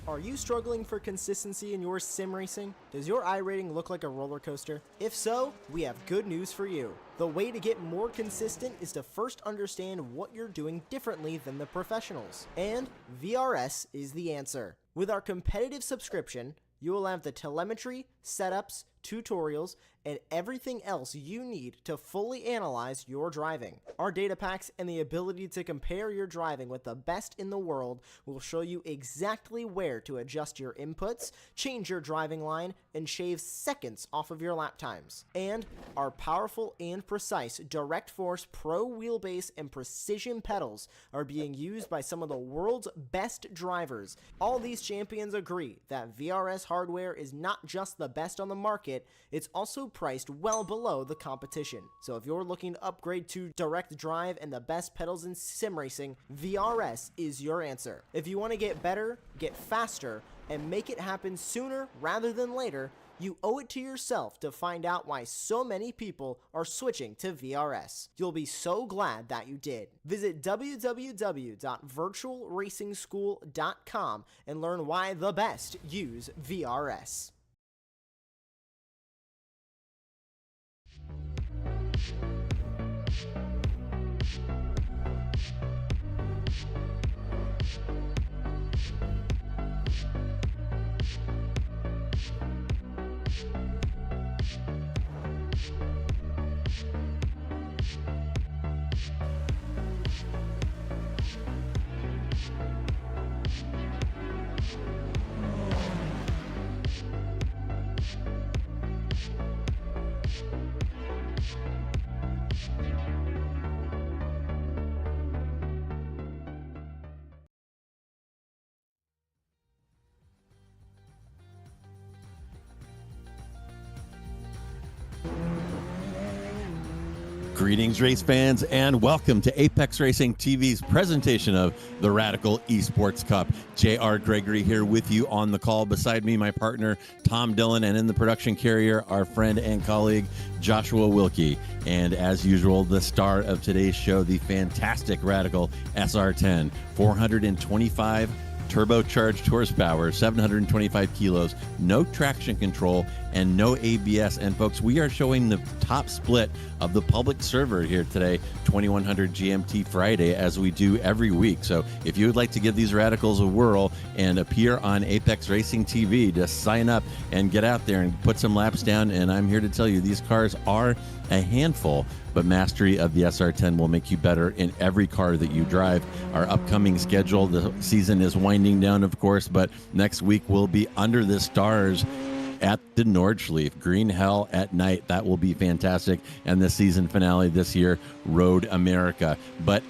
Are you struggling for consistency in your sim racing? Does your iRating look like a roller coaster? If so, we have good news for you. The way to get more consistent is to first understand what you're doing differently than the professionals. And VRS is the answer. With our competitive subscription, you will have the telemetry, setups, tutorials, and everything else you need to fully analyze your driving. Our data packs and the ability to compare your driving with the best in the world will show you exactly where to adjust your inputs, change your driving line, and shave seconds off of your lap times. And our powerful and precise Direct Force Pro wheelbase and precision pedals are being used by some of the world's best drivers. All these champions agree that VRS hardware is not just the best on the market, it's also priced well below the competition. So if you're looking to upgrade to direct drive and the best pedals in sim racing, VRS is your answer. If you want to get better, get faster, and make it happen sooner rather than later, you owe it to yourself to find out why so many people are switching to VRS. You'll be so glad that you did. Visit www.virtualracingschool.com and learn why the best use VRS. Greetings, race fans, and welcome to Apex Racing TV's presentation of the Radical Esports Cup. J.R. Gregory here with you on the call. Beside me, my partner, Tom Dillon, and in the production carrier, our friend and colleague, Joshua Wilkie. And as usual, the star of today's show, the fantastic Radical SR10, 425 turbocharged horsepower, 725 kilos, no traction control, and no ABS. And folks, we are showing the top split of the public server here today, 2100 GMT Friday, as we do every week. So if you would like to give these radicals a whirl and appear on Apex Racing TV, just sign up and get out there and put some laps down. And I'm here to tell you, these cars are a handful, but mastery of the SR10 will make you better in every car that you drive. Our upcoming schedule, the season is winding down, of course, but next week we'll be under the stars at the Nordschleife, Green Hell at night. That will be fantastic. And the season finale this year, Road America. But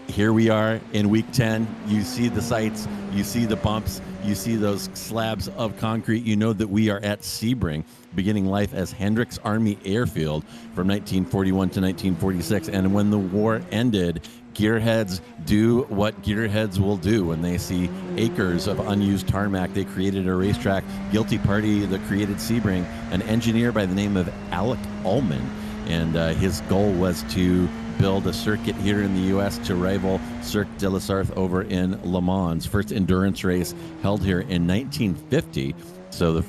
here we are in week 10. You see the sights, you see the bumps, you see those slabs of concrete. You know that we are at Sebring, beginning life as Hendricks Army Airfield from 1941 to 1946. And when the war ended, gearheads do what gearheads will do when they see acres of unused tarmac. They created a racetrack. Guilty party that created Sebring, an engineer by the name of Alec Ullman. And his goal was to build a circuit here in the U.S. to rival Cirque de la Sarthe over in Le Mans. First endurance race held here in 1950. So the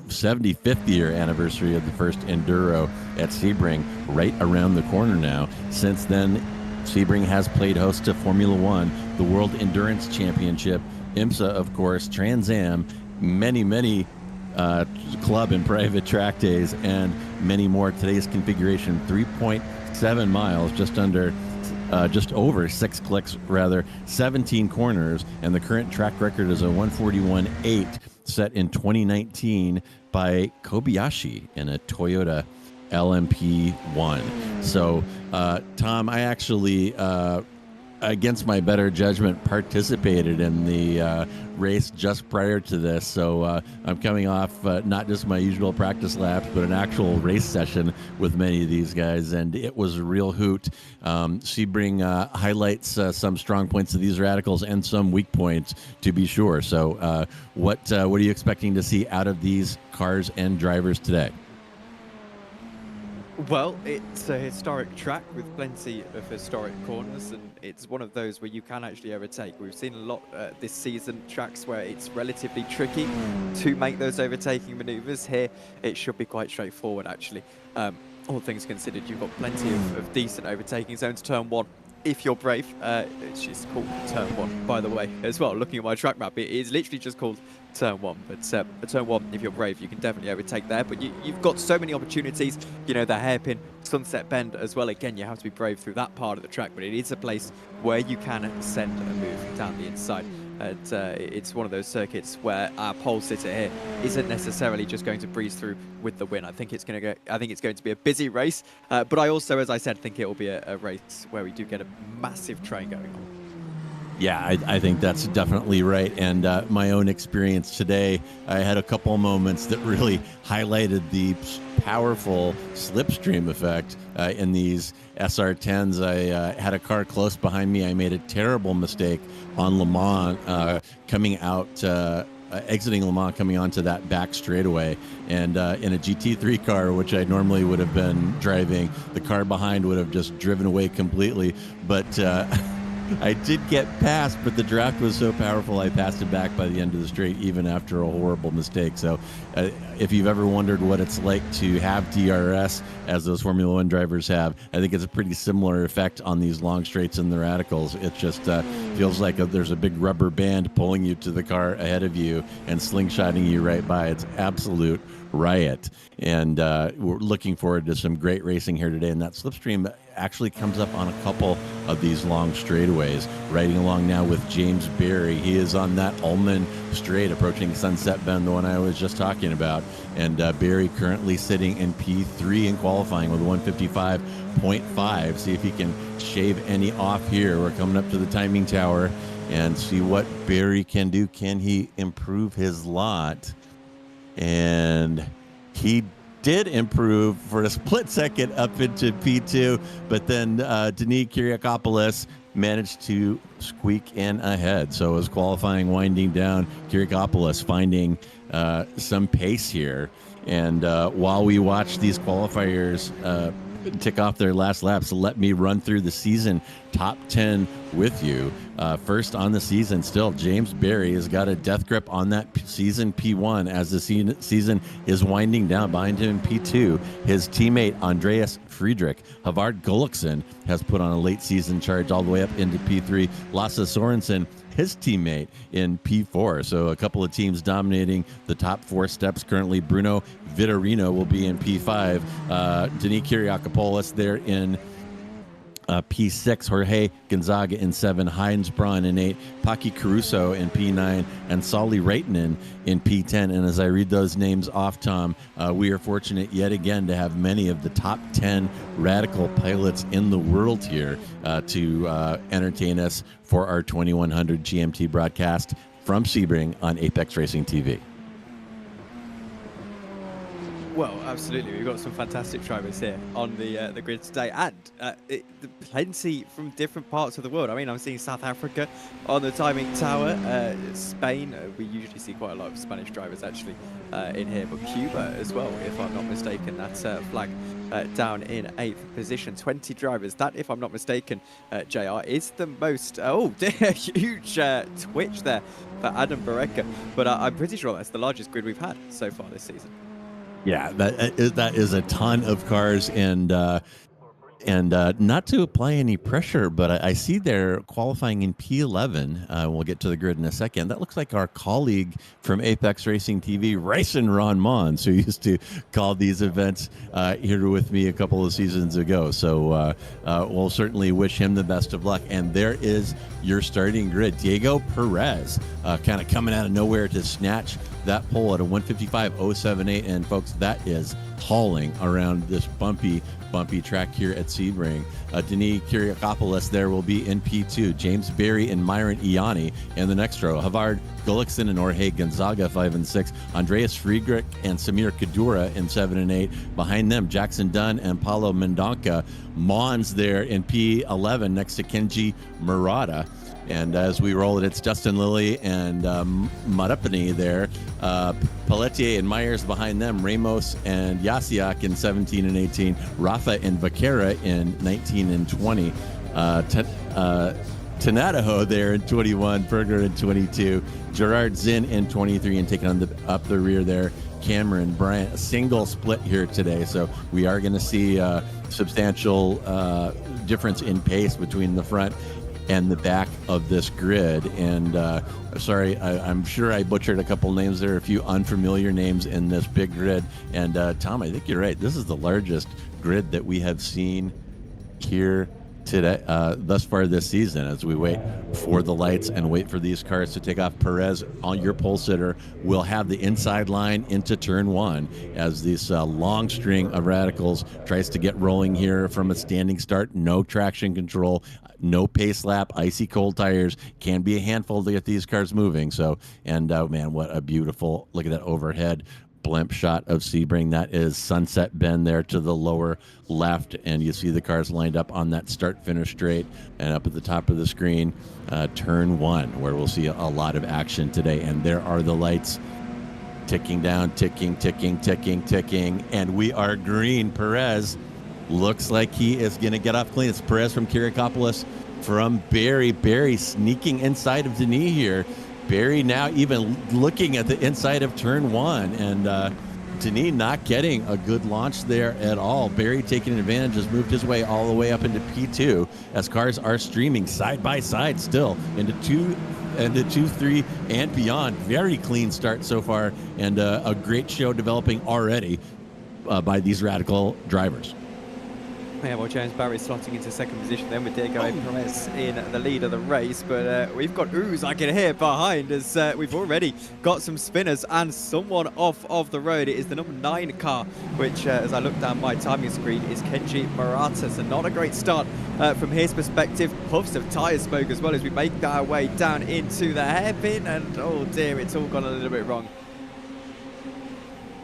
75th year anniversary of the first Enduro at Sebring, right around the corner now. Since then, Sebring has played host to Formula One, the World Endurance Championship, IMSA, of course, Trans Am, many club and private track days, and many more. Today's configuration, 3.7 miles, just over 6 clicks, 17 corners, and the current track record is a 141.8 set in 2019 by Kobayashi in a Toyota LMP1. So, Tom, I actually, against my better judgment, participated in the race just prior to this. So I'm coming off not just my usual practice laps, but an actual race session with many of these guys, and it was a real hoot. Sebring highlights some strong points of these radicals and some weak points, to be sure. So what are you expecting to see out of these cars and drivers today? Well, it's a historic track with plenty of historic corners, and it's one of those where you can actually overtake. We've seen a lot this season, tracks where it's relatively tricky to make those overtaking maneuvers. Here, it should be quite straightforward, actually. All things considered, you've got plenty of decent overtaking zones. Turn 1, if you're brave, it's just called Turn 1, by the way, as well. Looking at my track map, it is literally just called Turn 1, but Turn 1, if you're brave, you can definitely overtake there. But you've got so many opportunities, you know, the hairpin, Sunset Bend as well. Again, you have to be brave through that part of the track, but it is a place where you can send a move down the inside. And it's one of those circuits where our pole sitter here isn't necessarily just going to breeze through with the win. I think it's going to be a busy race, but I also, as I said, think it will be a race where we do get a massive train going on. Yeah, I think that's definitely right. And my own experience today, I had a couple moments that really highlighted the powerful slipstream effect in these SR10s. I had a car close behind me. I made a terrible mistake on Le Mans coming out, exiting Le Mans, coming onto that back straightaway. And in a GT3 car, which I normally would have been driving, the car behind would have just driven away completely. But I did get past, but the draft was so powerful, I passed it back by the end of the straight, even after a horrible mistake. So if you've ever wondered what it's like to have DRS, as those Formula One drivers have, I think it's a pretty similar effect on these long straights in the radicals. It just feels like there's a big rubber band pulling you to the car ahead of you and slingshotting you right by. It's absolute riot. And we're looking forward to some great racing here today. And that slipstream actually comes up on a couple of these long straightaways. Riding along now with James Berry. He is on that Ullman straight approaching Sunset Bend, the one I was just talking about. And Berry currently sitting in P3 in qualifying with 155.5. See if he can shave any off here. We're coming up to the timing tower and see what Berry can do. Can he improve his lot? And he did improve for a split second up into P2, but then Denis Kyriakopoulos managed to squeak in ahead. So as qualifying winding down, Kyriakopoulos finding some pace here. And while we watch these qualifiers tick off their last laps, let me run through the season top 10 with you. First on the season still, James Berry has got a death grip on that season P1 as the season is winding down. Behind him in P2, his teammate Andreas Friedrich. Havard Gulliksen has put on a late season charge all the way up into P3. Lasse Sorensen, his teammate, in P4. So a couple of teams dominating the top 4 steps currently. Bruno Vitorino will be in P5. Denis Kyriakopoulos there in P6, Jorge Gonzaga in 7, Heinz Braun in 8, Paki Caruso in P9, and Sali Raitanen in P10. And as I read those names off, Tom, we are fortunate yet again to have many of the top 10 radical pilots in the world here to entertain us for our 2100 GMT broadcast from Sebring on Apex Racing TV. Well, absolutely. We've got some fantastic drivers here on the grid today, and plenty from different parts of the world. I mean, I'm seeing South Africa on the timing tower, Spain. We usually see quite a lot of Spanish drivers actually in here, but Cuba as well, if I'm not mistaken. That's flag down in 8th position. 20 drivers. That, if I'm not mistaken, JR, is the most... Oh, huge twitch there for Adam Bareka, but I'm pretty sure that's the largest grid we've had so far this season. Yeah, that is a ton of cars, and not to apply any pressure, but I see they're qualifying in P11. We'll get to the grid in a second. That looks like our colleague from Apex Racing TV, Racing Ron Mons, who used to call these events here with me a couple of seasons ago. So we'll certainly wish him the best of luck. And there is your starting grid. Diego Perez kind of coming out of nowhere to snatch that pole at a 155.078. And folks, that is hauling around this bumpy track here at Sebring. Denis Kyriakopoulos there will be in P2. James Berry and Myron Ianni in the next row. Havard Gulliksen and Jorge Gonzaga 5 and 6. Andreas Friedrich and Samir Kadura in 7 and 8. Behind them, Jackson Dunn and Paulo Mendonca. Mons there in P11 next to Kenji Murata. And as we roll it, it's Justin Lilly and Marapani there. Pelletier and Myers behind them. Ramos and Yasiak in 17 and 18. Rafa and Vaquera in 19 and 20. Tanadaho there in 21. Berger in 22. Gerard Zinn in 23 and taking on up the rear there. Cameron Bryant, a single split here today. So we are going to see a substantial difference in pace between the front and the back of this grid. And sorry, I'm sure I butchered a couple names there, a few unfamiliar names in this big grid. And Tom, I think you're right. This is the largest grid that we have seen here today, thus far this season, as we wait for the lights and wait for these cars to take off. Perez, on your pole sitter, will have the inside line into turn one as this long string of radicals tries to get rolling here from a standing start. No traction control, no pace lap, icy cold tires. Can be a handful to get these cars moving. So, and man, what a beautiful, look at that overhead blimp shot of Sebring. That is Sunset Bend there to the lower left, and you see the cars lined up on that start-finish straight. And up at the top of the screen, turn one, where we'll see a lot of action today. And there are the lights ticking down, ticking, ticking, ticking, ticking, and we are green. Perez looks like he is going to get off clean. It's Perez from Kirikopoulos from Barry. Barry sneaking inside of Denis here. Barry now even looking at the inside of turn one, and Denis not getting a good launch there at all. Barry taking advantage, has moved his way all the way up into P2 as cars are streaming side by side still into 2, 3, and beyond. Very clean start so far, and a great show developing already by these Radical drivers. Yeah, well, James Barry slotting into second position then with Diego Perez in the lead of the race. But we've got ooze, I can hear behind, as we've already got some spinners and someone off of the road. It is the number 9 car, which, as I look down my timing screen, is Kenji Murata. So not a great start from his perspective. Puffs of tyre smoke as well as we make our way down into the hairpin. And oh dear, it's all gone a little bit wrong.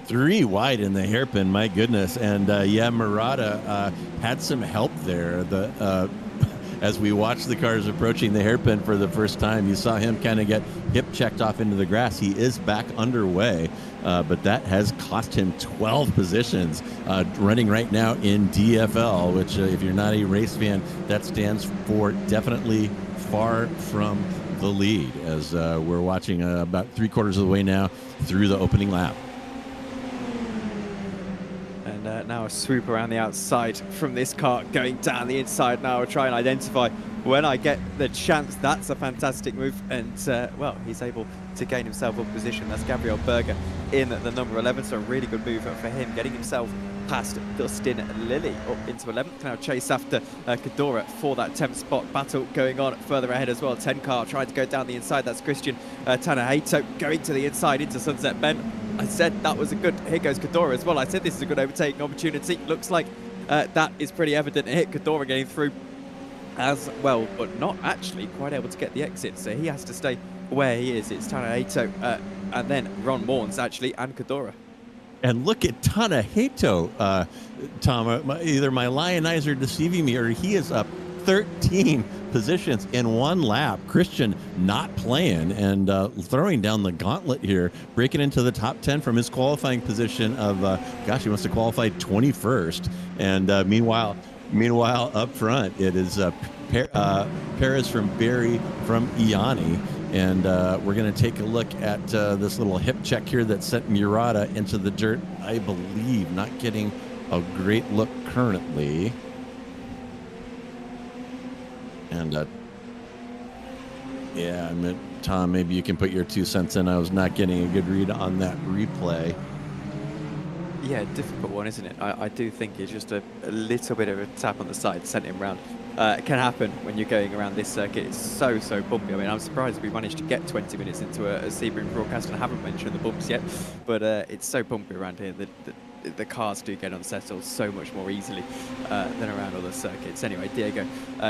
3 wide in the hairpin, my goodness. And yeah, Murata had some help there. As we watched the cars approaching the hairpin for the first time, you saw him kind of get hip checked off into the grass. He is back underway, but that has cost him 12 positions, running right now in DFL, which if you're not a race fan, that stands for definitely far from the lead, as we're watching about 3/4 of the way now through the opening lap. Now a swoop around the outside from this car going down the inside. Now I'll try and identify when I get the chance. That's a fantastic move, and well, he's able to gain himself up position. That's Gabriel Berger in the number 11, so a really good move for him, getting himself past Dustin Lilly up into 11th. Now chase after Cadora for that 10th spot. Battle going on further ahead as well. 10 car trying to go down the inside. That's Christian Tanahato going to the inside into Sunset Bend. I said that was a good, here goes Cadora as well. I said this is a good overtaking opportunity. Looks like that is pretty evident. It hit Cadora getting through as well, but not actually quite able to get the exit. So he has to stay where he is. It's Tanahato and then Ron Morns actually, and Cadora. And look at Tanahato, Tom. Either my lion eyes are deceiving me, or he is up 13 positions in one lap. Christian not playing and throwing down the gauntlet here, breaking into the top 10 from his qualifying position of, gosh, he must have qualified 21st. And meanwhile, up front, it is Perez from Barry from Iani. And we're going to take a look at this little hip check here that sent Murata into the dirt, I believe, not getting a great look currently. And yeah, Tom, maybe you can put your 2 cents in. I was not getting a good read on that replay. Yeah, difficult one, isn't it? I do think it's just a little bit of a tap on the side, sent him round. It can happen when you're going around this circuit. It's so bumpy. I mean, I'm surprised we managed to get 20 minutes into a Sebring broadcast, and I haven't mentioned the bumps yet. But it's so bumpy around here that the cars do get unsettled so much more easily than around other circuits. Anyway, Diego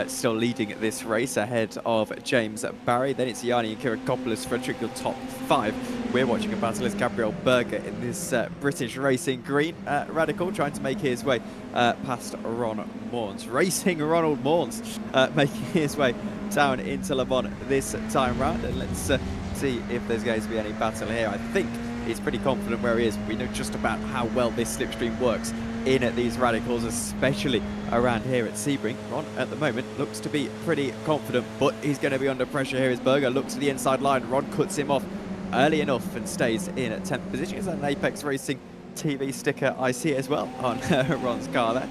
still leading this race ahead of James Barry. Then it's Yanni and Kirakopoulos for a trickle top 5. We're watching a battle as Gabriel Berger in this British Racing green Radical trying to make his way past Ron Morns. Racing Ronald Morns making his way down into Le Mans this time round. And let's see if there's going to be any battle here. I think he's pretty confident where he is. We know just about how well this slipstream works in at these Radicals, especially around here at Sebring. Ron, at the moment, looks to be pretty confident, but he's going to be under pressure here as Berger looks to the inside line. Ron cuts him off early enough and stays in at 10th position. Is that an Apex Racing TV sticker I see as well on Ron's car there?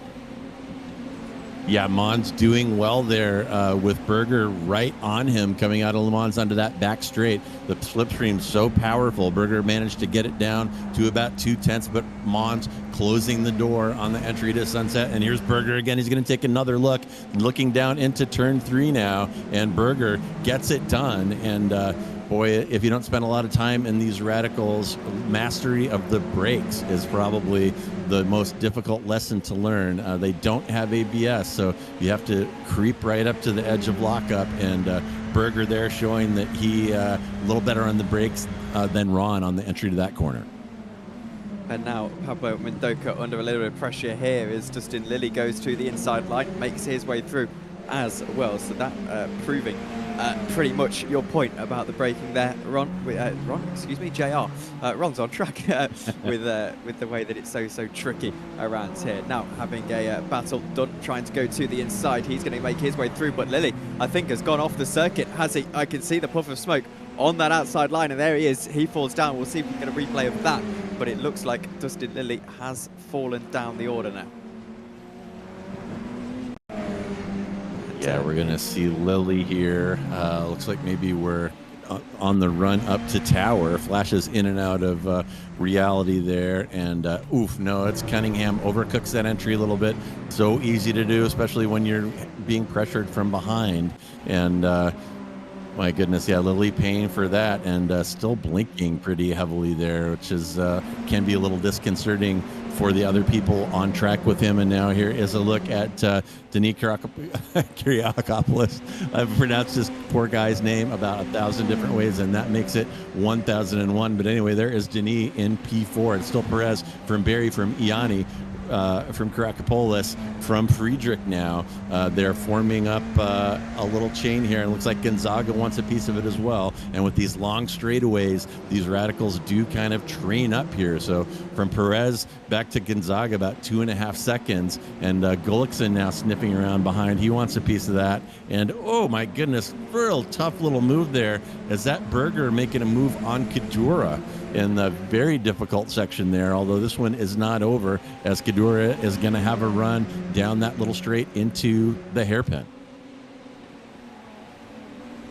Yeah, Mons doing well there with Berger right on him coming out of Le Mans onto that back straight. The slipstream's so powerful. Berger managed to get it down to about 2/10, but Mons closing the door on the entry to Sunset. And here's Berger again. He's going to take another look, looking down into turn 3 now, and Berger gets it done. And boy, if you don't spend a lot of time in these Radicals, mastery of the brakes is probably the most difficult lesson to learn. They don't have ABS, so you have to creep right up to the edge of lockup, and Berger there showing that he a little better on the brakes than Ron on the entry to that corner. And now Pablo Mendoca under a little bit of pressure here as Dustin Lilly goes to the inside line, makes his way through as well. So that proving pretty much your point about the braking there, Ron. Excuse me, JR. Ron's on track with the way that it's so tricky around here. Now having a battle done, trying to go to the inside. He's going to make his way through, but Lilly, I think, has gone off the circuit, has he? I can see the puff of smoke on that outside line, and there he is. He falls down. We'll see if we can get a replay of that, but it looks like Dustin Lilly has fallen down the order now. Yeah, we're going to see Lilly here. Looks like maybe we're on the run up to Tower. Flashes in and out of reality there. And oof, no, it's Cunningham. Overcooks that entry a little bit. So easy to do, especially when you're being pressured from behind. And my goodness, yeah, Lilly paying for that and still blinking pretty heavily there, which is can be a little disconcerting for the other people on track with him. And now here is a look at Denis Kyriakopoulos. I've pronounced this poor guy's name about 1,000 different ways, and that makes it 1001. But anyway, there is Denis in P4. It's still Perez from Barry, from Ianni, from Kyriakopoulos, from Friedrich now. They're forming up a little chain here, and it looks like Gonzaga wants a piece of it as well. And with these long straightaways, these Radicals do kind of train up here. So from Perez back to Gonzaga, about 2.5 seconds, and Gullikson now sniffing around behind. He wants a piece of that. And oh my goodness, real tough little move there. Is that Berger making a move on Kadura in the very difficult section there, although this one is not over, as Kadura is going to have a run down that little straight into the hairpin.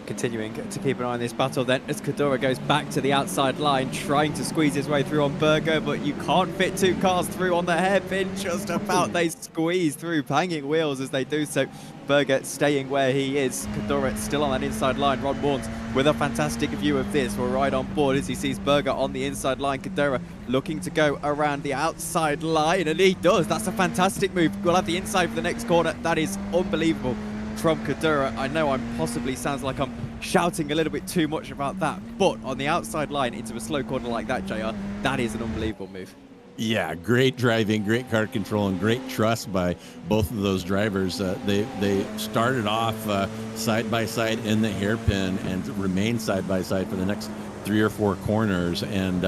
Continuing to keep an eye on this battle then as Kadura goes back to the outside line, trying to squeeze his way through on Berger, but you can't fit two cars through on the hairpin. Just about they squeeze through, banging wheels as they do so. Berger staying where he is. Kadura still on that inside line. Ron Warnes with a fantastic view of this. We're right on board as he sees Berger on the inside line. Kadura looking to go around the outside line, and he does. That's a fantastic move. We'll have the inside for the next corner. That is unbelievable from Kadura. I know I'm possibly sounds like I'm shouting a little bit too much about that, but on the outside line into a slow corner like that, JR, that is an unbelievable move. Yeah, great driving, great car control, and great trust by both of those drivers. They started off side by side in the hairpin and remained side by side for the next 3 or 4 corners, and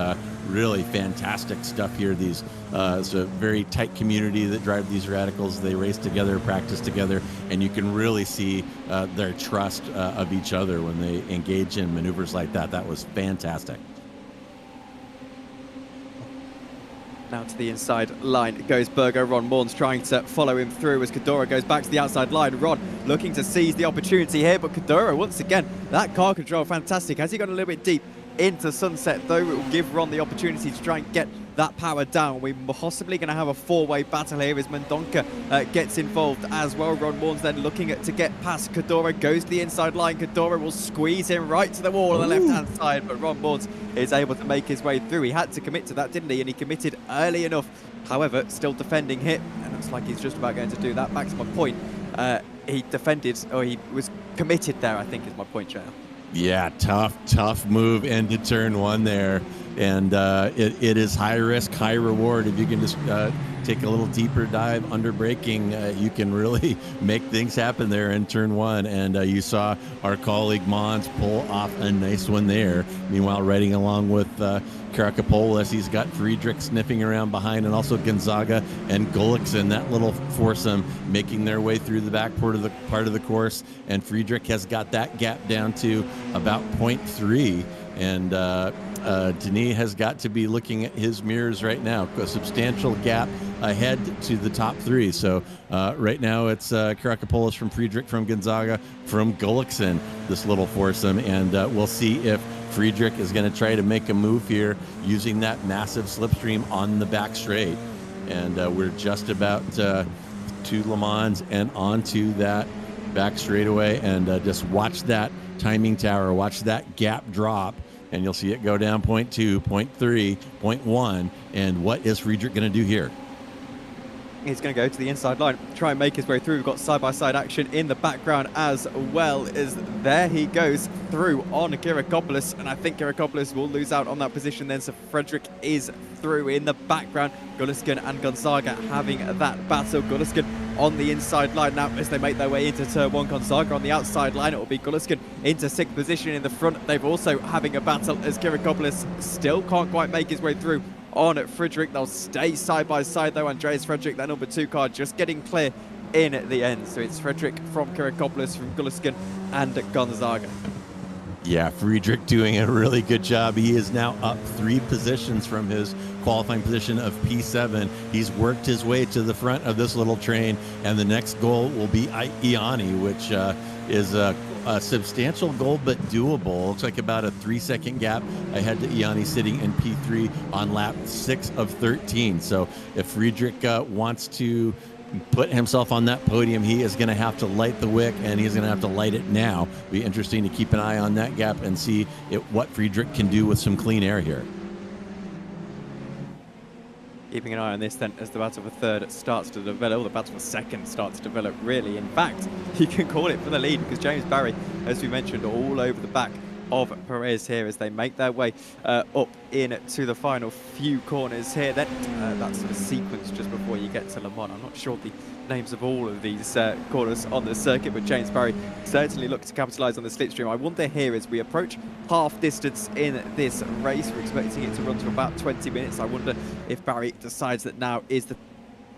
really fantastic stuff here. These it's a very tight community that drive these Radicals. They race together, practice together, and you can really see their trust of each other when they engage in maneuvers like that. That was fantastic. Now to the inside line goes Berger. Ron Morns trying to follow him through as Kadura goes back to the outside line. Ron looking to seize the opportunity here, but Kadura, once again, that car control fantastic. Has he gone a little bit deep into Sunset, though? It will give Ron the opportunity to try and get that power down. We're possibly going to have a four-way battle here as Mendonca gets involved as well. Ron Warren's then looking to get past Kadora, goes to the inside line. Kadora will squeeze him right to the wall on the left-hand side, but Ron Warren's is able to make his way through. He had to commit to that, didn't he? And he committed early enough. However, still defending hit, and looks like he's just about going to do that. Back to my point, he defended, or he was committed there, I think is my point, JR. Yeah, tough move into turn one there. And it is high risk, high reward. If you can just take a little deeper dive under braking, you can really make things happen there in turn one. And you saw our colleague Mons pull off a nice one there. Meanwhile, riding along with Karakopoulos, he's got Friedrich sniffing around behind, and also Gonzaga and Gullikson, that little foursome, making their way through the back part of the course. And Friedrich has got that gap down to about 0.3. And Denis has got to be looking at his mirrors right now. A substantial gap ahead to the top three. So right now it's Karakopoulos from Friedrich, from Gonzaga, from Gullikson, this little foursome. And we'll see if Friedrich is going to try to make a move here using that massive slipstream on the back straight. And we're just about to Le Mans and onto that back straightaway. And just watch that timing tower, watch that gap drop. And you'll see it go down 0.2, 0.3, 0.1. And what is Friedrich going to do here? He's going to go to the inside line, try and make his way through. We've got side-by-side action in the background as well. As there he goes through on Kirakopoulos, and I think Kirakopoulos will lose out on that position then. So Frederick is through in the background. Gulliskin and Gonzaga having that battle. Gulliskin on the inside line now as they make their way into turn one. Gonzaga on the outside line. It will be Gulliskin into sixth position in the front. They're also having a battle as Kirakopoulos still can't quite make his way through on Friedrich. They'll stay side by side though. Andreas Friedrich, that number 2 car, just getting clear in at the end. So it's Friedrich from Kirakopoulos, from Gulliskin and Gonzaga. Yeah, Friedrich doing a really good job. He is now up 3 positions from his qualifying position of P7. He's worked his way to the front of this little train, and the next goal will be Iani, which is a substantial goal but doable. Looks like about a 3-second gap ahead to Iani, sitting in P3 on lap 6 of 13. So if Friedrich wants to put himself on that podium, he is going to have to light the wick, and he's going to have to light it now. Be interesting to keep an eye on that gap and see what Friedrich can do with some clean air here. Keeping an eye on this then as the battle for third starts to develop, the battle for second starts to develop really. In fact, you can call it for the lead, because James Barry, as we mentioned, all over the back of Perez here as they make their way up into the final few corners here. Then that sort of sequence just before you get to Le Mans. I'm not sure the names of all of these corners on the circuit, but James Barry certainly looks to capitalise on the slipstream. I wonder here as we approach half distance in this race, we're expecting it to run to about 20 minutes. I wonder if Barry decides that now is the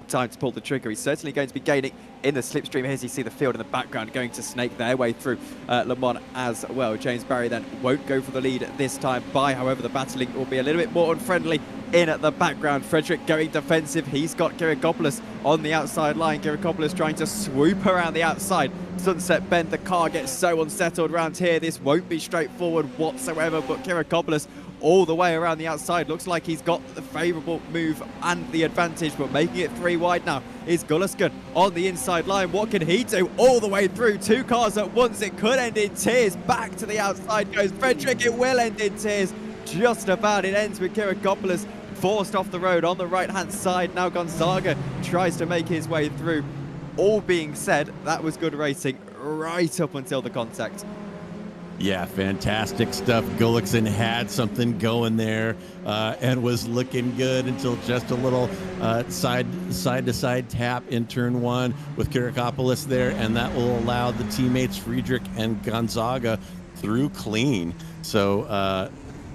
time to pull the trigger. He's certainly going to be gaining in the slipstream. Here's you see the field in the background going to snake their way through Le Mans as well. James Barry then won't go for the lead this time by, however, the battling will be a little bit more unfriendly in at the background. Frederick going defensive. He's got Kirakopoulos on the outside line. Kirakopoulos trying to swoop around the outside. Sunset Bend, the car gets so unsettled around here. This won't be straightforward whatsoever, but Kirakopoulos all the way around the outside. Looks like he's got the favourable move and the advantage, but making it 3 wide now is Gulliskin on the inside line. What can he do all the way through? 2 cars at once. It could end in tears. Back to the outside goes Frederick. It will end in tears. Just about. It ends with Kirakopoulos forced off the road on the right-hand side. Now Gonzaga tries to make his way through. All being said, that was good racing right up until the contact. Yeah, fantastic stuff. Gullikson had something going there and was looking good until just a little side-to-side tap in turn 1 with Kirakopoulos there, and that will allow the teammates Friedrich and Gonzaga through clean. So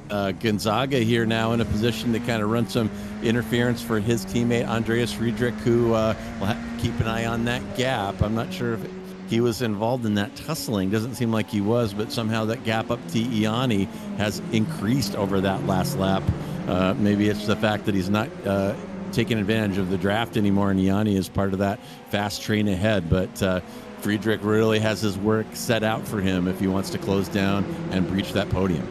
Gonzaga here now in a position to kind of run some interference for his teammate Andreas Friedrich, who will keep an eye on that gap. I'm not sure if he was involved in that tussling. Doesn't seem like he was, but somehow that gap up to Iani has increased over that last lap. Maybe it's the fact that he's not taking advantage of the draft anymore, and Iani is part of that fast train ahead. But Friedrich really has his work set out for him if he wants to close down and breach that podium.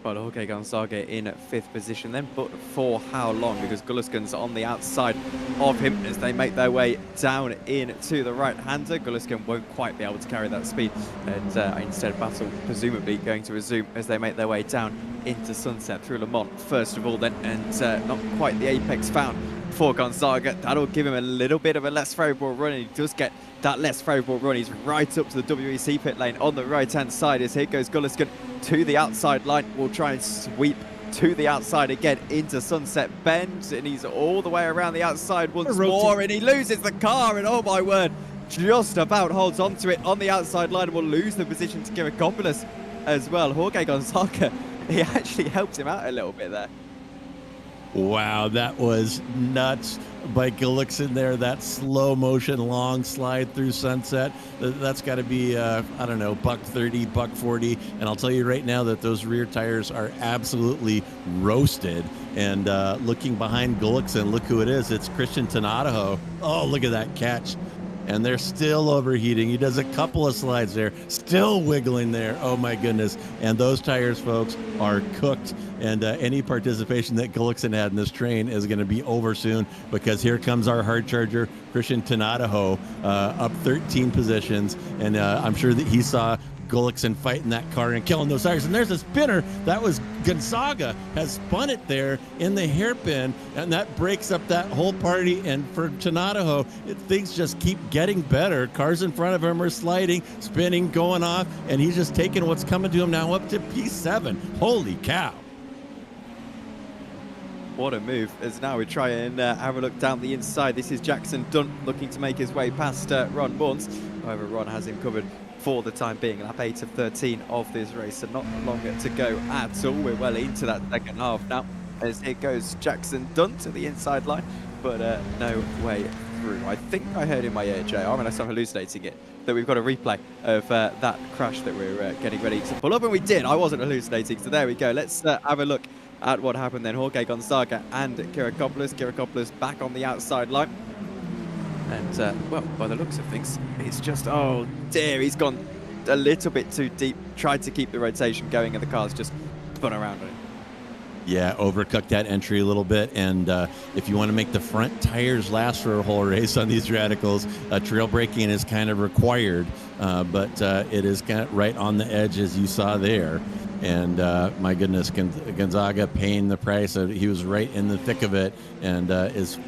Well, Jorge Gonzaga in 5th position then, but for how long? Because Gullisken's on the outside of him as they make their way down into the right-hander. Gullisken won't quite be able to carry that speed, and instead battle presumably going to resume as they make their way down into Sunset through Le Mans first of all then, and not quite the apex found for Gonzaga. That'll give him a little bit of a less favourable run, and he does get that less favourable run. He's right up to the WEC pit lane on the right-hand side as here goes Gullisken to the outside line. We'll try and sweep to the outside again into Sunset Bend, and he's all the way around the outside once more, and he loses the car, and oh my word, just about holds on to it on the outside line, and will lose the position to Kirakopoulos as well. Jorge Gonzaga, he actually helped him out a little bit there. Wow, that was nuts by Gullikson there. That slow motion long slide through Sunset. That's got to be, I don't know, $130, $140. And I'll tell you right now that those rear tires are absolutely roasted. And looking behind Gullikson, look who it is. It's Christian Tanataho. Oh, look at that catch. And they're still overheating. He does a couple of slides there, still wiggling there. Oh my goodness. And those tires, folks, are cooked. And any participation that Gullikson had in this train is going to be over soon, because here comes our hard charger, Christian Tanataho, up 13 positions. And I'm sure that he saw Gullikson fighting that car and killing those tires. And there's a spinner. That was Gonzaga has spun it there in the hairpin, and that breaks up that whole party. And for Tanataho, things just keep getting better. Cars in front of him are sliding, spinning, going off, and he's just taking what's coming to him now up to P7. Holy cow. What a move, as now we try and have a look down the inside. This is Jackson Dunn looking to make his way past Ron Burns. However, Ron has him covered for the time being. Lap 8 of 13 of this race, so not longer to go at all. We're well into that second half now, as it goes Jackson Dunn to the inside line, but no way through. I think I heard in my ear, JR, unless I'm hallucinating it, that we've got a replay of that crash that we're getting ready to pull up, and we did. I wasn't hallucinating, so there we go. Let's have a look at what happened then. Jorge Gonzaga and Kirakopoulos. Kirakopoulos back on the outside line. And, well, by the looks of things, it's just, oh dear, he's gone a little bit too deep. Tried to keep the rotation going, and the car's just spun around on it. Yeah, overcooked that entry a little bit. And if you want to make the front tires last for a whole race on these radicals, trail braking is kind of required. But it is kind of right on the edge, as you saw there. And my goodness, Gonzaga paying the price. He was right in the thick of it, and is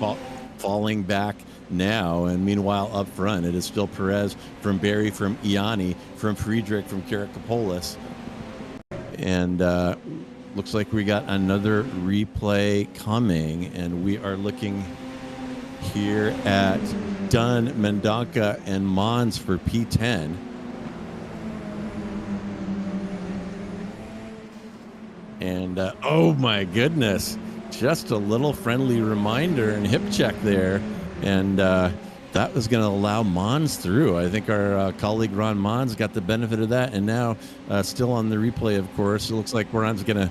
falling back now. And meanwhile, up front, it is still Perez from Barry, from Iani, from Friedrich, from Kirakopoulos. And looks like we got another replay coming, and we are looking here at Dunn, Mendonca, and Mons for P10. And oh my goodness, just a little friendly reminder and hip check there. And that was going to allow Mons through. I think our colleague Ron Mons got the benefit of that. And now still on the replay, of course, it looks like Ron's going to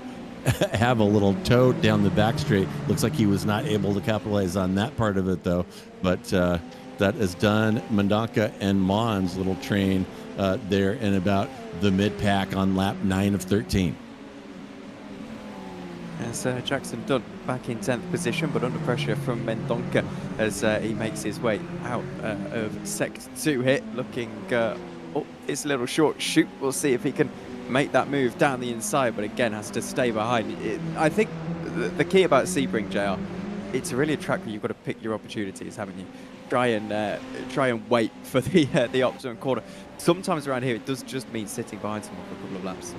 have a little toe down the back straight. Looks like he was not able to capitalize on that part of it, though. But that is done. Mendonca and Mons' little train there in about the mid-pack on lap 9 of 13. As Jackson Dunn back in 10th position, but under pressure from Mendonca as he makes his way out of Sect 2 here, looking oh, it's a little short shoot. We'll see if he can make that move down the inside, but again has to stay behind. I think the key about Sebring, JR, it's really a track where you've got to pick your opportunities, haven't you? Try and wait for the optimum corner. Sometimes around here it does just mean sitting behind someone for a couple of laps.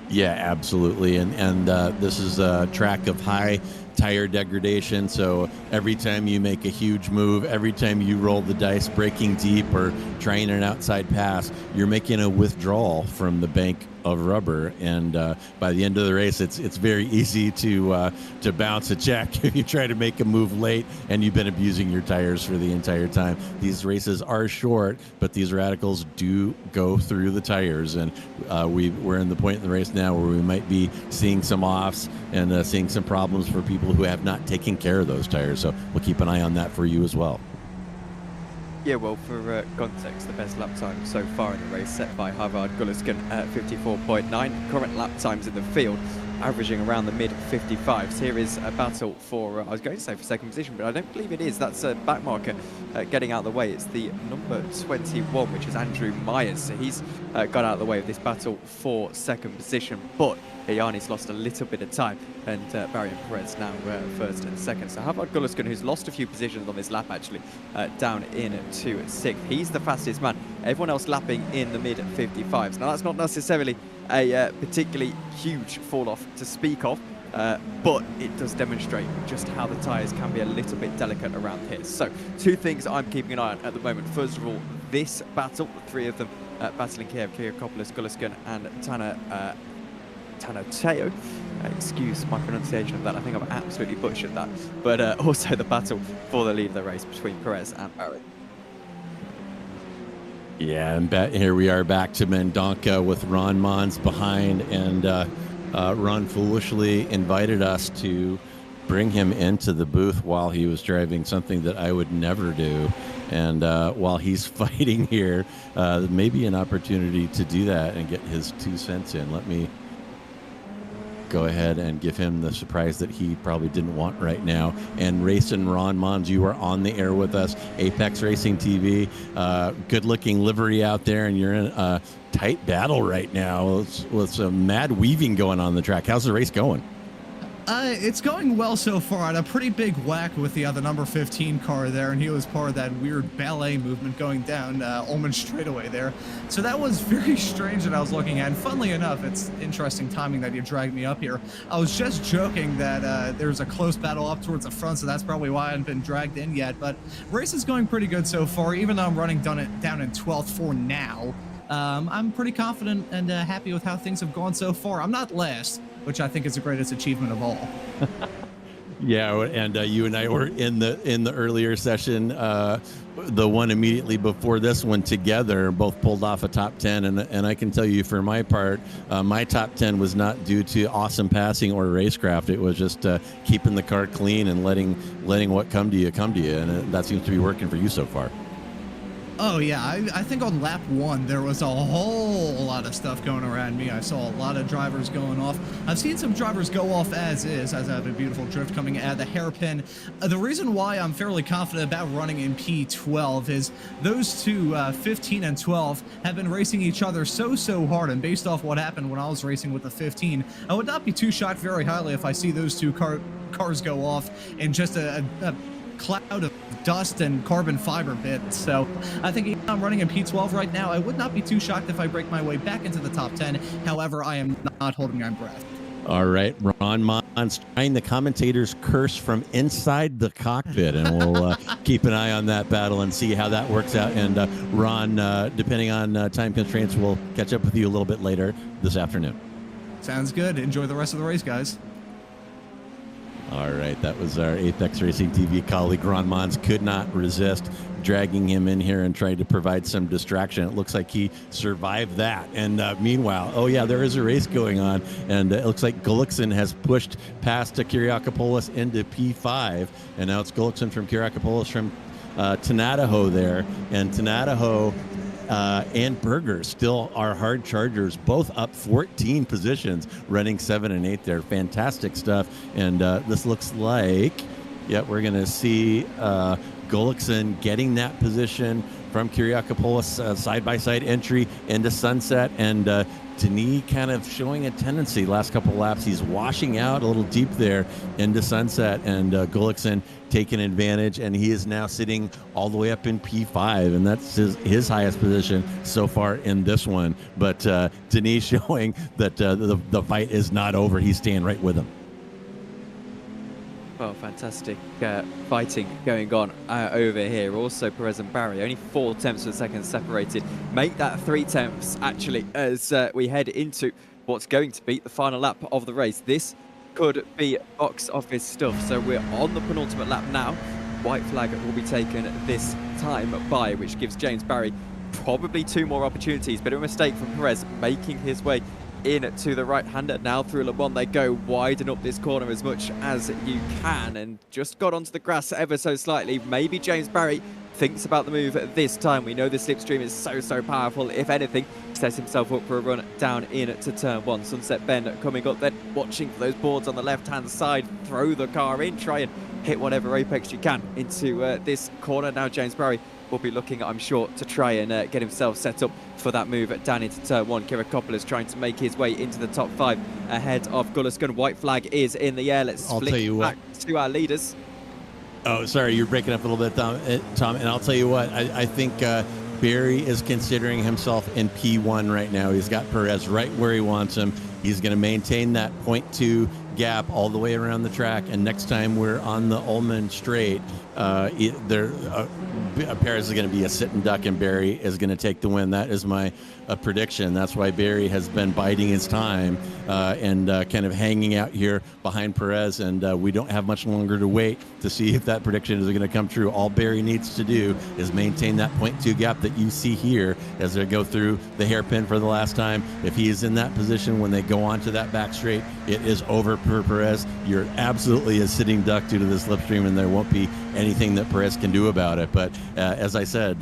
Yeah, absolutely. And this is a track of high tire degradation. So every time you make a huge move, every time you roll the dice, breaking deep or trying an outside pass, you're making a withdrawal from the bank of rubber. And by the end of the race, it's very easy to bounce a check if you try to make a move late and you've been abusing your tires for the entire time. These races are short, but these radicals do go through the tires. And we're in the point in the race now where we might be seeing some offs and seeing some problems for people who have not taken care of those tires. So we'll keep an eye on that for you as well. Yeah, well, for context, the best lap time so far in the race set by Harvard Gullisken at 54.9. Current lap times in the field averaging around the mid-55s. Here is a battle for, I was going to say for second position, but I don't believe it is. That's a back marker getting out of the way. It's the number 21, which is Andrew Myers. So he's got out of the way of this battle for second position, but Yanni's lost a little bit of time, and Barry and Perez now first and second. So how about Gulliskin, who's lost a few positions on this lap actually, down into 6th. He's the fastest man. Everyone else lapping in the mid-55s. Now that's not necessarily a particularly huge fall off to speak of, but it does demonstrate just how the tyres can be a little bit delicate around here. So 2 things I'm keeping an eye on at the moment. First of all, this battle, the 3 of them battling here, Kiriakopoulos, Gulliskin and Tanateo. Excuse my pronunciation of that. I think I've absolutely butchered that. But also the battle for the lead of the race between Perez and Barry. Yeah, and here we are back to Mendonca with Ron Mons behind, and Ron foolishly invited us to bring him into the booth while he was driving, something that I would never do. And while he's fighting here, maybe an opportunity to do that and get his 2 cents in. Let me go ahead and give him the surprise that he probably didn't want right now. And Racing Ron Mons, you are on the air with us, Apex Racing TV. Good looking livery out there, and you're in a tight battle right now with some mad weaving going on the track. How's the race going? It's going well so far. I had a pretty big whack with the other number 15 car there, and he was part of that weird ballet movement going down Ullman straightaway there. So that was very strange that I was looking at. And funnily enough, it's interesting timing that you dragged me up here. I was just joking that there's a close battle up towards the front, so that's probably why I haven't been dragged in yet. But race is going pretty good so far, even though I'm running down in 12th for now. I'm pretty confident and happy with how things have gone so far. I'm not last, which I think is the greatest achievement of all. Yeah, and you and I were in the earlier session, the one immediately before this one together, both pulled off a top 10, and I can tell you for my part, my top 10 was not due to awesome passing or racecraft. It was just keeping the car clean and letting what come to you, and that seems to be working for you so far. Oh, yeah. I think on lap 1, there was a whole lot of stuff going around me. I saw a lot of drivers going off. I've seen some drivers go off as is, as I have a beautiful drift coming out of the hairpin. The reason why I'm fairly confident about running in P12 is those two, 15 and 12, have been racing each other so hard, and based off what happened when I was racing with the 15, I would not be too shocked very highly if I see those two cars go off in just a cloud of dust and carbon fiber bits. So I think I'm running in P12 right now. I would not be too shocked if I break my way back into the top 10. However, I am not holding my breath. All right, Ron Mons trying the commentator's curse from inside the cockpit, and we'll keep an eye on that battle and see how that works out. And Ron, depending on time constraints, we'll catch up with you a little bit later this afternoon. Sounds good. Enjoy the rest of the race, guys. All right, that was our Apex Racing TV colleague, Ron Mons. Could not resist dragging him in here and trying to provide some distraction. It looks like he survived that. And meanwhile, oh yeah, there is a race going on, and it looks like Gullikson has pushed past Kiriakopoulos into P5, and now it's Gullikson from Kiriakopoulos from Tanataho there, and Tanataho and Berger still are hard chargers, both up 14 positions, running 7 and 8 there. Fantastic stuff. And this looks like, yeah, we're going to see Gullikson getting that position from Kiriakopoulos, side-by-side entry into Sunset, and Denis kind of showing a tendency last couple of laps. He's washing out a little deep there into Sunset, and Gullikson taking advantage, and he is now sitting all the way up in P5, and that's his highest position so far in this one. But Denis showing that the fight is not over. He's staying right with him. Well, fantastic fighting going on over here. Also, Perez and Barry, only 4 tenths of a second separated. Make that 3 tenths, actually, as we head into what's going to be the final lap of the race. This could be box office stuff. So we're on the penultimate lap now. White flag will be taken this time by, which gives James Barry probably 2 more opportunities. Bit of a mistake from Perez, making his way in to the right-hander. Now through Le Bon, they go widen up this corner as much as you can, and just got onto the grass ever so slightly. Maybe James Barry thinks about the move this time. We know the slipstream is so powerful. If anything, sets himself up for a run down into turn 1. Sunset Bend coming up, then watching for those boards on the left-hand side. Throw the car in, try and hit whatever apex you can into this corner. Now James Barry will be looking, I'm sure, to try and get himself set up for that move down into turn 1. Kirakopoulos trying to make his way into the top 5 ahead of Gulliscon. White flag is in the air. Let's I'll flick tell you back to our leaders. Oh, sorry, you're breaking up a little bit, Tom. And I'll tell you what, I think Barry is considering himself in P1 right now. He's got Perez right where he wants him. He's going to maintain that 0.2 gap all the way around the track. And next time we're on the Ullman Straight, Perez is going to be a sitting duck, and Barry is going to take the win. That is my prediction. That's why Barry has been biding his time and kind of hanging out here behind Perez, and we don't have much longer to wait to see if that prediction is going to come true. All Barry needs to do is maintain that 0.2 gap that you see here as they go through the hairpin for the last time. If he is in that position when they go onto that back straight, it is over for Perez. You're absolutely a sitting duck due to the slipstream, and there won't be anything that Perez can do about it. But as I said,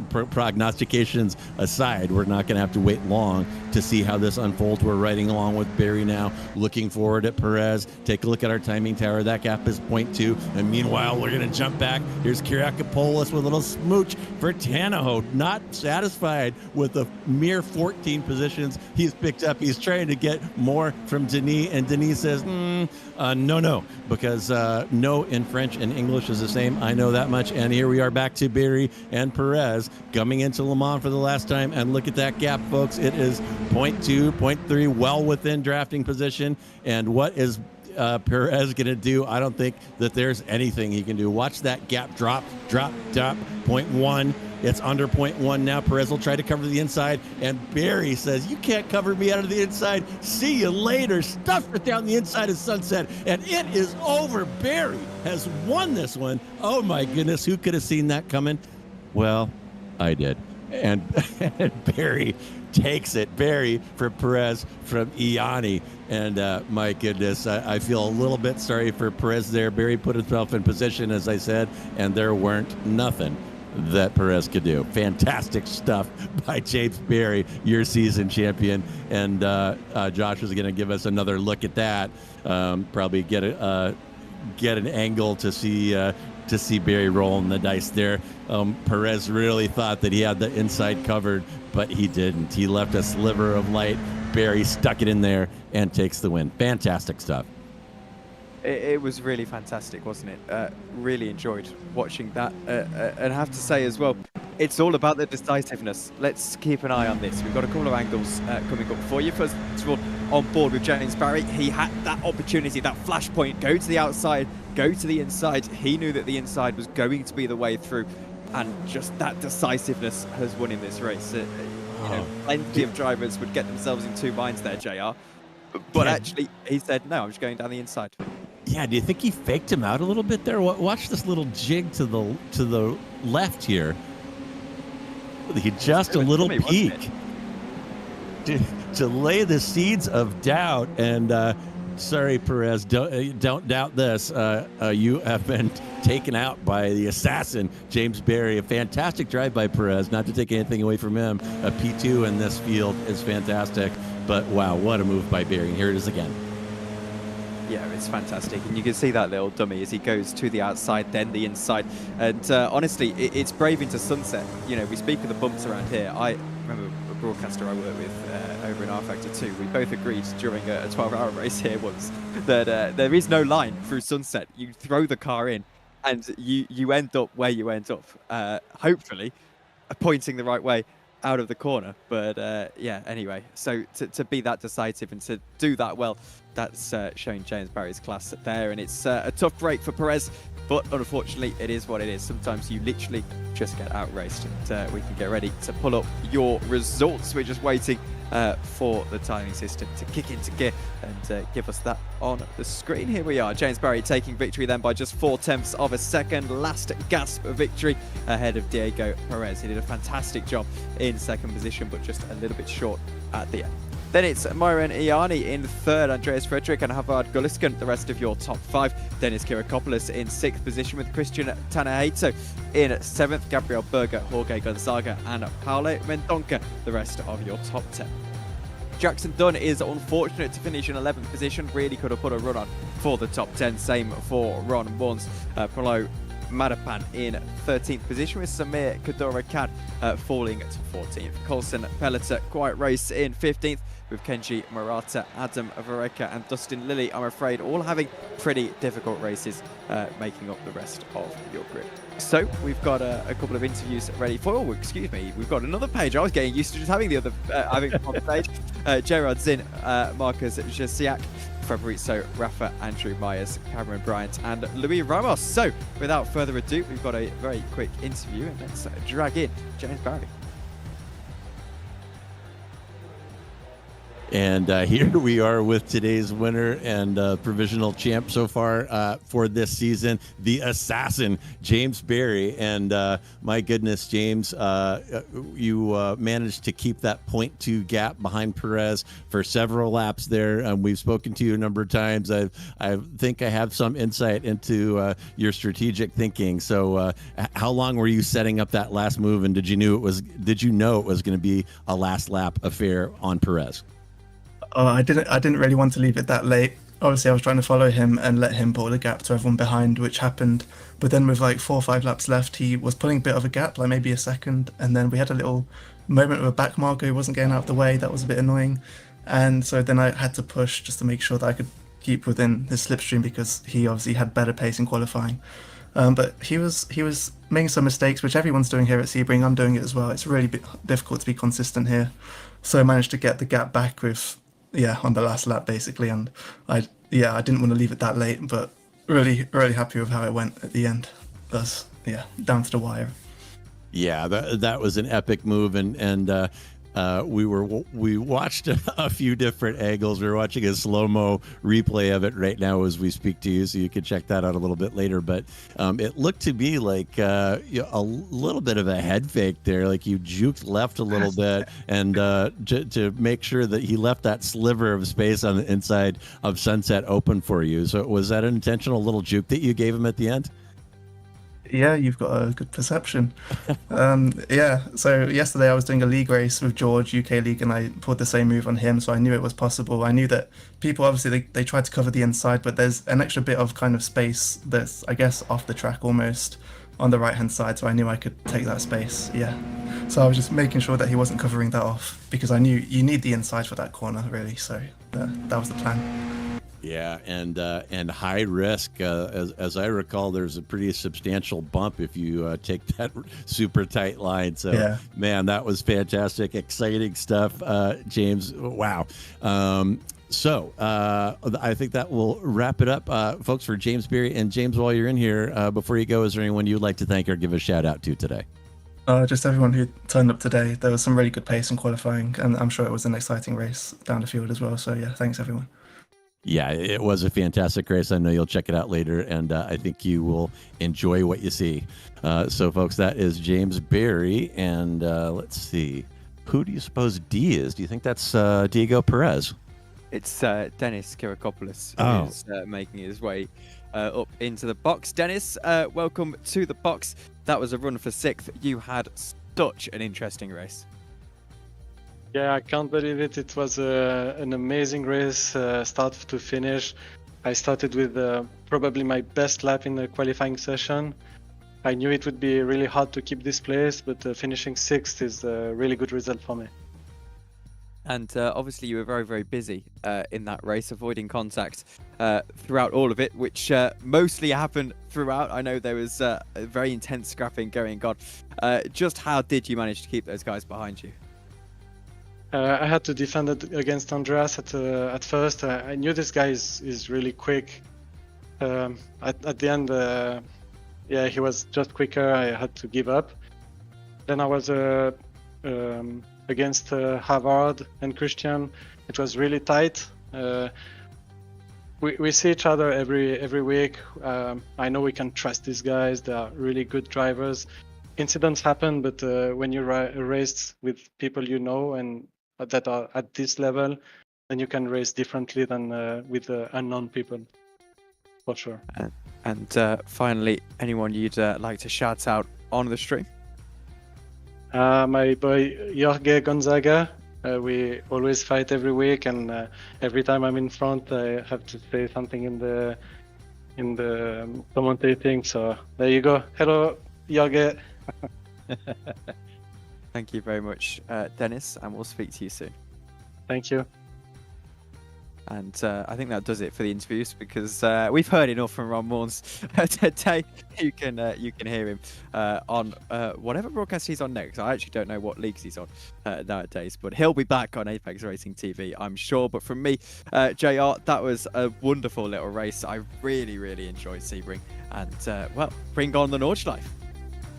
prognostications aside, we're not going to have to wait long to see how this unfolds. We're riding along with Barry now, looking forward at Perez. Take a look at our timing tower. That gap is 0.2. And meanwhile, we're going to jump back. Here's Kirakopoulos with a little smooch for Tannehill. Not satisfied with the mere 14 positions he's picked up. He's trying to get more from Denis, and Denis says, no, because no in French and English is the same. I know that much. And here we are back to Barry and Perez coming into Le Mans for the last time. And look at that gap, folks. It is 0.2, 0.3, well within drafting position. And what is Perez going to do? I don't think that there's anything he can do. Watch that gap drop, 0.1. It's under 0.1 now. Perez will try to cover the inside, and Barry says, you can't cover me out of the inside. See you later. Stuffs it down the inside of Sunset, and it is over. Barry has won this one. Oh, my goodness. Who could have seen that coming? Well, I did. And Barry takes it. Barry for Perez from Iani. And my goodness, I feel a little bit sorry for Perez there. Barry put himself in position, as I said, and there weren't nothing that Perez could do. Fantastic stuff by James Barry, your season champion. And Josh is going to give us another look at that. Probably get an angle to see Barry rolling the dice there. Perez really thought that he had the inside covered, but he didn't. He left a sliver of light. Barry stuck it in there and takes the win. Fantastic stuff. It was really fantastic, wasn't it? Really enjoyed watching that. And I have to say as well, it's all about the decisiveness. Let's keep an eye on this. We've got a couple of angles coming up for you. First of all, on board with James Barry, he had that opportunity, that flashpoint, go to the outside, go to the inside. He knew that the inside was going to be the way through, and just that decisiveness has won in this race. Plenty of drivers would get themselves in two minds there, JR. But actually, he said, no, I'm just going down the inside. Yeah, do you think he faked him out a little bit there? Watch this little jig to the left here. He just a little peek to lay the seeds of doubt. And sorry, Perez, don't doubt this. You have been taken out by the assassin, James Barry. A fantastic drive by Perez, not to take anything away from him. A P2 in this field is fantastic. But wow, what a move by Barry. Here it is again. Yeah, it's fantastic. And you can see that little dummy as he goes to the outside, then the inside. And honestly, it's brave into Sunset. You know, we speak of the bumps around here. I remember a broadcaster I worked with over in R Factor 2. We both agreed during a 12-hour race here once that there is no line through Sunset. You throw the car in and you end up where you end up, hopefully pointing the right way out of the corner. But yeah, anyway, so to be that decisive and to do that well, that's showing James Barry's class there. And it's a tough break for Perez, but unfortunately it is what it is. Sometimes you literally just get outraced. And we can get ready to pull up your results. We're just waiting for the timing system to kick into gear and give us that on the screen. Here we are, James Barry taking victory then by just 0.4 of a second. Last gasp of victory ahead of Diego Perez. He did a fantastic job in second position, but just a little bit short at the end. Then it's Myron Iani in third, Andreas Frederick and Havard Gulliskan, the rest of your top 5. Dennis Kirakopoulos in 6th position with Christian Tanahato in 7th, Gabriel Berger, Jorge Gonzaga and Paulo Mendonca, the rest of your top 10. Jackson Dunn is unfortunate to finish in 11th position, really could have put a run on for the top 10, same for Ron Warnes. Prolo Madapan in 13th position with Samir Kadora Khan falling to 14th. Colson Pelleter quite race in 15th with Kenji Murata, Adam Vareka and Dustin Lilly, I'm afraid, all having pretty difficult races, making up the rest of your grid. So we've got a couple of interviews ready for. Oh, excuse me, we've got another page. I was getting used to just having the other having on the page. Gerard Zinn, Marcus Jasiak, Fabrizio Rafa, Andrew Myers, Cameron Bryant, and Louis Ramos. So without further ado, we've got a very quick interview, and let's drag in James Barry. And here we are with today's winner and provisional champ so far for this season, the assassin, James Barry. And my goodness, James, you managed to keep that 0.2 gap behind Perez for several laps there. We've spoken to you a number of times. I think I have some insight into your strategic thinking. So how long were you setting up that last move, and did you know it was going to be a last lap affair on Perez? I didn't really want to leave it that late. Obviously, I was trying to follow him and let him pull the gap to everyone behind, which happened. But then with like 4 or 5 laps left, he was pulling a bit of a gap, like maybe a second. And then we had a little moment with a back marker. He wasn't getting out of the way. That was a bit annoying. And so then I had to push just to make sure that I could keep within his slipstream, because he obviously had better pace in qualifying. But he was making some mistakes, which everyone's doing here at Sebring. I'm doing it as well. It's really difficult to be consistent here. So I managed to get the gap back with... on the last lap basically, and I didn't want to leave it that late, but really happy with how it went at the end. That's down to the wire. Yeah, that was an epic move, and we watched a few different angles. We're watching a slow-mo replay of it right now as we speak to you, so you can check that out a little bit later. But it looked to be like a little bit of a head fake there, like you juked left a little bit, and to make sure that he left that sliver of space on the inside of Sunset open for you. So was that an intentional little juke that you gave him at the end? Yeah, you've got a good perception. So yesterday I was doing a league race with George, UK League, and I pulled the same move on him, so I knew it was possible. I knew that people, obviously, they tried to cover the inside, but there's an extra bit of kind of space that's, I guess, off the track almost on the right-hand side, so I knew I could take that space, So I was just making sure that he wasn't covering that off, because I knew you need the inside for that corner, really, so that was the plan. Yeah, and high risk. As I recall, there's a pretty substantial bump if you take that super tight line. So, yeah. Man, that was fantastic, exciting stuff, James. Wow. So I think that will wrap it up, folks, for James Barry. And James, while you're in here, before you go, is there anyone you'd like to thank or give a shout out to today? Just everyone who turned up today. There was some really good pace in qualifying, and I'm sure it was an exciting race down the field as well. So, yeah, thanks, everyone. Yeah, it was a fantastic race. I know you'll check it out later, and I think you will enjoy what you see. So, folks, that is James Barry, and let's see. Who do you suppose D is? Do you think that's Diego Perez? It's Dennis Kirakopoulos who's making his way up into the box. Dennis, welcome to the box. That was a run for 6th. You had such an interesting race. Yeah, I can't believe it. It was an amazing race, start to finish. I started with probably my best lap in the qualifying session. I knew it would be really hard to keep this place, but finishing 6th is a really good result for me. And obviously you were very, very busy in that race, avoiding contact throughout all of it, which mostly happened throughout. I know there was a very intense scrapping going on. Just how did you manage to keep those guys behind you? I had to defend it against Andreas at first. I knew this guy is really quick. At the end, he was just quicker. I had to give up. Then I was against Havard and Christian. It was really tight. We see each other every week. I know we can trust these guys. They are really good drivers. Incidents happen, but when you race with people you know, and that are at this level, then you can race differently than with unknown people, for sure. And finally, anyone you'd like to shout out on the stream? My boy Jorge Gonzaga. We always fight every week, and every time I'm in front, I have to say something in the commentating. So there you go. Hello, Jorge. Thank you very much, Dennis, and we'll speak to you soon. Thank you. And I think that does it for the interviews, because we've heard enough from Ron Mourns today. You can hear him on whatever broadcast he's on next. I actually don't know what leagues he's on nowadays, but he'll be back on Apex Racing TV, I'm sure. But from me, JR, that was a wonderful little race. I really enjoyed Sebring, and well, bring on the Nordschleife.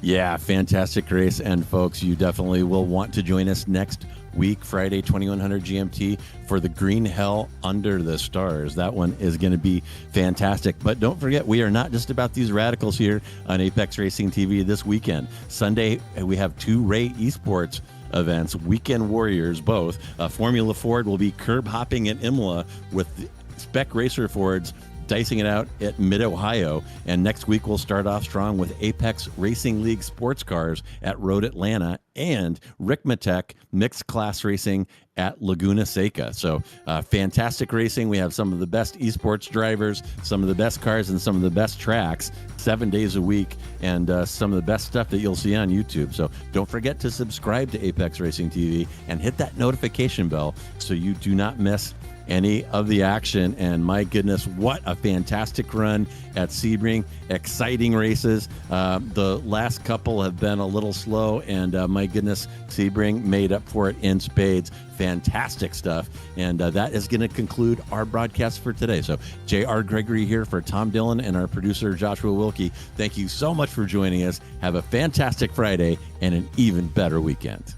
Yeah, fantastic race. And folks, you definitely will want to join us next week, Friday, 2100 GMT, for the Green Hell Under the Stars. That one is going to be fantastic. But don't forget, we are not just about these radicals here on Apex Racing TV this weekend. Sunday, we have 2 Ray Esports events, Weekend Warriors both. Formula Ford will be curb hopping at Imola with Spec Racer Fords dicing it out at Mid-Ohio. And next week we'll start off strong with Apex Racing League sports cars at Road Atlanta and Ricmatech mixed class racing at Laguna Seca. So fantastic racing. We have some of the best esports drivers, some of the best cars, and some of the best tracks 7 days a week, and some of the best stuff that you'll see on YouTube. So don't forget to subscribe to Apex Racing TV and hit that notification bell so you do not miss any of the action. And my goodness, what a fantastic run at Sebring. Exciting races. The last couple have been a little slow, and my goodness, Sebring made up for it in spades. Fantastic stuff. And that is going to conclude our broadcast for today. So J.R. Gregory here for Tom Dillon and our producer Joshua Wilkie. Thank you so much for joining us. Have a fantastic Friday and an even better weekend.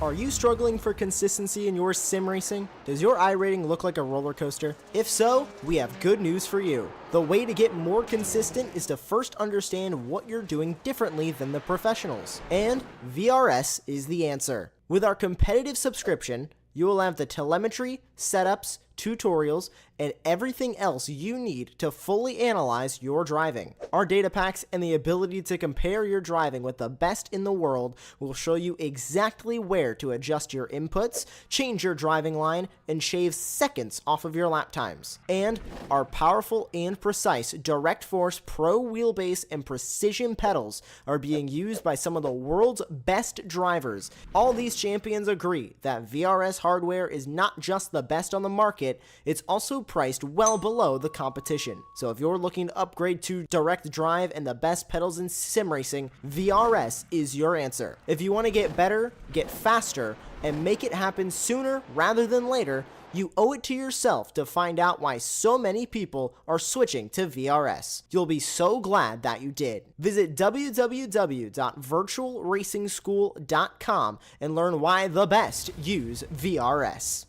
Are you struggling for consistency in your sim racing? Does your iRating look like a roller coaster? If so, we have good news for you. The way to get more consistent is to first understand what you're doing differently than the professionals. And VRS is the answer. With our competitive subscription, you will have the telemetry, setups, tutorials, and everything else you need to fully analyze your driving. Our data packs and the ability to compare your driving with the best in the world will show you exactly where to adjust your inputs, change your driving line, and shave seconds off of your lap times. And our powerful and precise Direct Force Pro wheelbase and precision pedals are being used by some of the world's best drivers. All these champions agree that VRS hardware is not just the best on the market, it's also priced well below the competition. So if you're looking to upgrade to direct drive and the best pedals in sim racing, VRS is your answer. If you want to get better, get faster, and make it happen sooner rather than later, you owe it to yourself to find out why so many people are switching to VRS. You'll be so glad that you did. Visit www.virtualracingschool.com and learn why the best use VRS.